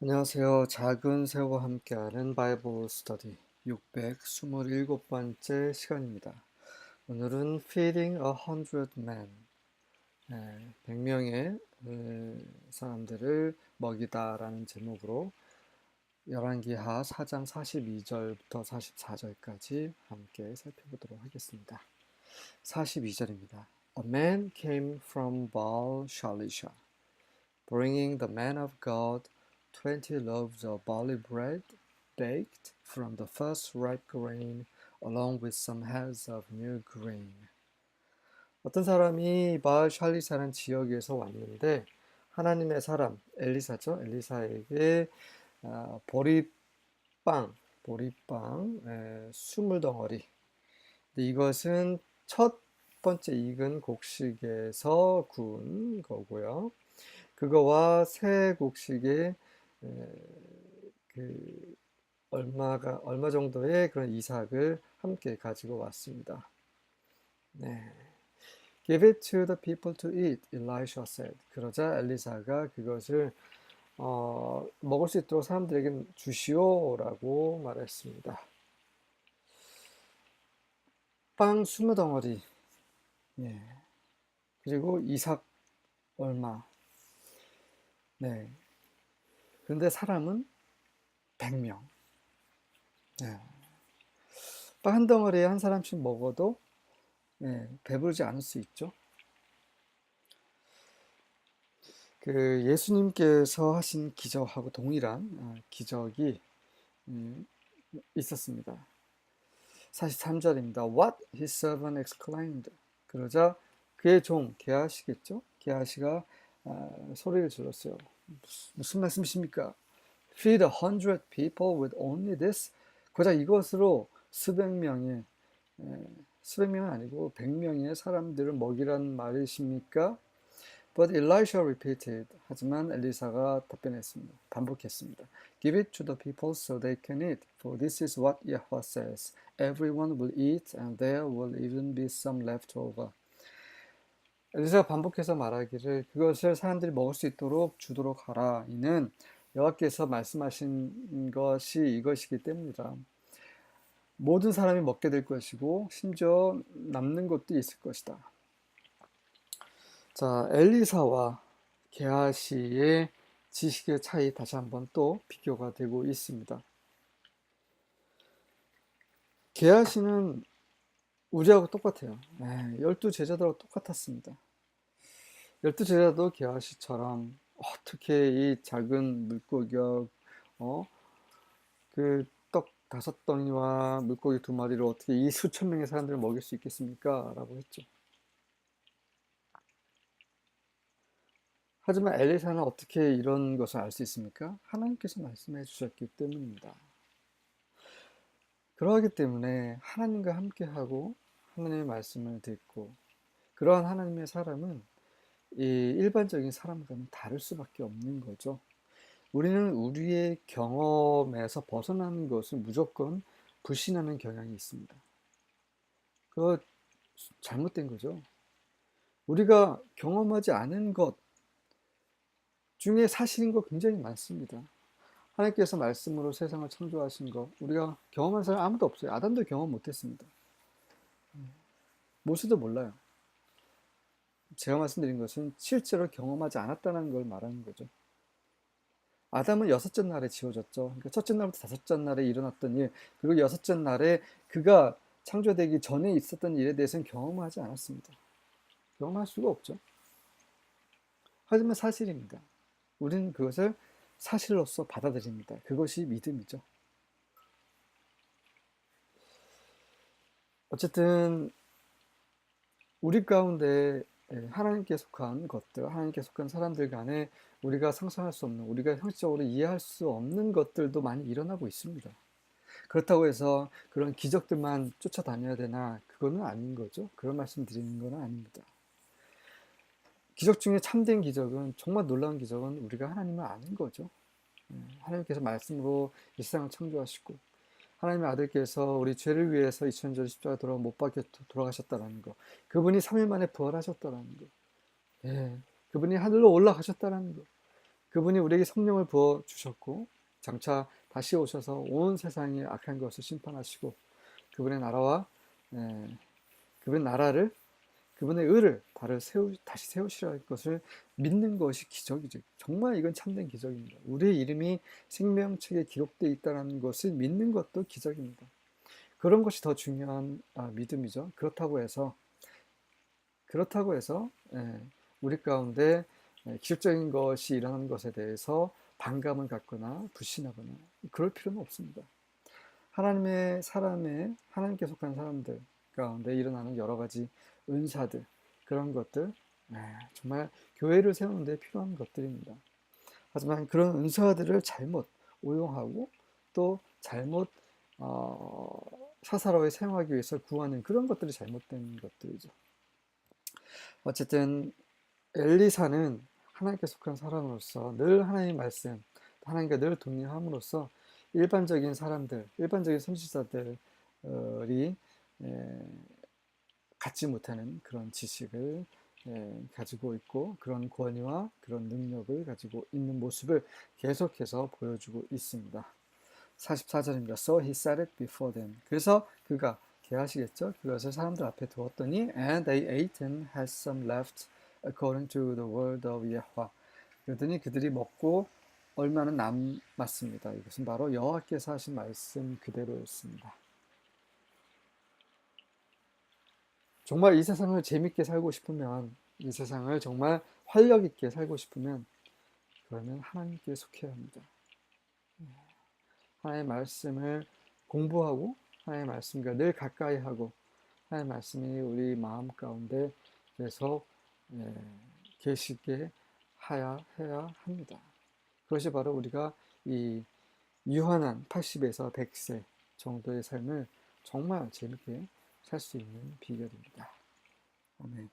안녕하세요. 작은 새우와 함께하는 바이블 스터디 627번째 시간입니다. 오늘은 Feeding 100 Men, 100명의 사람들을 먹이다라는 제목으로 열왕기하 4장 42절부터 44절까지 함께 살펴보도록 하겠습니다. 42절입니다. A man came from Baal Shalisha, bringing the man of God 20 loaves of barley bread baked from the first ripe grain, along with some heads of new grain. 어떤 사람이 바알 샬리사라는 지역에서 왔는데 하나님의 사람 엘리사죠. 엘리사에게 보리빵, 20덩어리. 이것은 첫 번째 익은 곡식에서 구운 거고요. 그거와 새 곡식의 그 얼마 정도의 그런 이삭을 함께 가지고 왔습니다. 네. Give it to the people to eat, Elisha said. 그러자 엘리사가 그것을 먹을 수 있도록 사람들에게 주시오라고 말했습니다. 빵 20덩어리, 네. 그리고 이삭 얼마. 네. 그런데 사람은 100명. 네. 빵 한 덩어리에 한 사람씩 먹어도 배부르지 않을 수 있죠. 그 예수님께서 하신 기적하고 동일한 기적이 있었습니다. 43절입니다. What his servant exclaimed. 그러자 그의 종 게하시겠죠? 게하시가 소리를 질렀어요. 무슨 말씀이십니까? Feed 100 people with only this. 고작 이것으로 수백 명은 아니고 100명의 사람들을 먹이란 말이십니까? But Elisha repeated. 하지만 엘리사가 답변했습니다. 반복했습니다. Give it to the people so they can eat. For this is what Yahweh says. Everyone will eat and there will even be some left over. 엘리사가 반복해서 말하기를 그것을 사람들이 먹을 수 있도록 주도록 하라. 이는 여호와께서 말씀하신 것이 이것이기 때문이다. 모든 사람이 먹게 될 것이고 심지어 남는 것도 있을 것이다. 자, 엘리사와 게하시의 지식의 차이 다시 한번 또 비교가 되고 있습니다. 게하시는 우리하고 똑같아요. 12제자들하고 똑같았습니다. 12제자도 게하시처럼 어떻게 이 작은 물고기와 그 떡 5덩이와 물고기 2마리를 어떻게 이 수천 명의 사람들을 먹일 수 있겠습니까? 라고 했죠. 하지만 엘리사는 어떻게 이런 것을 알 수 있습니까? 하나님께서 말씀해 주셨기 때문입니다. 그러하기 때문에 하나님과 함께하고 하나님의 말씀을 듣고 그러한 하나님의 사람은 이 일반적인 사람과는 다를 수밖에 없는 거죠. 우리는 우리의 경험에서 벗어나는 것을 무조건 불신하는 경향이 있습니다. 그거 잘못된 거죠. 우리가 경험하지 않은 것 중에 사실인 거 굉장히 많습니다. 하나님께서 말씀으로 세상을 창조하신 거 우리가 경험한 사람 아무도 없어요. 아담도 경험 못했습니다. 모세도 몰라요. 제가 말씀드린 것은 실제로 경험하지 않았다는 걸 말하는 거죠. 아담은 여섯째 날에 지어졌죠. 그러니까 첫째 날부터 다섯째 날에 일어났던 일, 그리고 여섯째 날에 그가 창조되기 전에 있었던 일에 대해서는 경험하지 않았습니다. 경험할 수가 없죠. 하지만 사실입니다. 우리는 그것을 사실로서 받아들입니다. 그것이 믿음이죠. 어쨌든 우리 가운데 하나님께 속한 것들, 하나님께 속한 사람들 간에 우리가 상상할 수 없는, 우리가 형식적으로 이해할 수 없는 것들도 많이 일어나고 있습니다. 그렇다고 해서 그런 기적들만 쫓아다녀야 되나? 그거는 아닌 거죠. 그런 말씀 드리는 건 아닙니다. 기적 중에 참된 기적은, 정말 놀라운 기적은 우리가 하나님을 아는 거죠. 하나님께서 말씀으로 이 세상을 창조하시고 하나님의 아들께서 우리 죄를 위해서 2000년 십자가에 못 박혀 돌아가셨다는 거, 그분이 3일 만에 부활하셨다는 거, 그분이 하늘로 올라가셨다는 거, 그분이 우리에게 성령을 부어 주셨고 장차 다시 오셔서 온 세상의 악한 것을 심판하시고 그분의 나라와 그분의 나라를 그분의 의를 다시 세우시려 할 것을 믿는 것이 기적이죠. 정말 이건 참된 기적입니다. 우리의 이름이 생명책에 기록되어 있다는 것을 믿는 것도 기적입니다. 그런 것이 더 중요한 믿음이죠. 그렇다고 해서 우리 가운데 기적적인 것이 일어나는 것에 대해서 반감을 갖거나 불신하거나 그럴 필요는 없습니다. 하나님께 속한 사람들 가운데 일어나는 여러 가지 은사들, 그런 것들, 정말 교회를 세우는 데 필요한 것들입니다. 하지만 그런 은사들을 잘못 오용하고 또 잘못 사사로이 사용하기 위해서 구하는 그런 것들이 잘못된 것들이죠. 어쨌든 엘리사는 하나님께 속한 사람으로서 늘 하나님의 말씀, 하나님과 늘 동행함으로써 일반적인 사람들, 일반적인 선지자들이 갖지 못하는 그런 지식을 가지고 있고 그런 권위와 그런 능력을 가지고 있는 모습을 계속해서 보여주고 있습니다. 44절입니다. So he set it before them. 그래서 그가 계하시겠죠. 그것을 사람들 앞에 두었더니 and they ate and had some left according to the word of Yahweh. 그러더니 그들이 먹고 얼마는 남았습니다. 이것은 바로 여호와께서 하신 말씀 그대로였습니다. 정말 이 세상을 재밌게 살고 싶으면, 이 세상을 정말 활력 있게 살고 싶으면 그러면 하나님께 속해야 합니다. 하나님의 말씀을 공부하고 하나님의 말씀과 늘 가까이 하고 하나님의 말씀이 우리 마음 가운데 계속 계시게 해야 합니다. 그것이 바로 우리가 이 유한한 80에서 100세 정도의 삶을 정말 재밌게 살 수 있는 비결입니다. 아멘.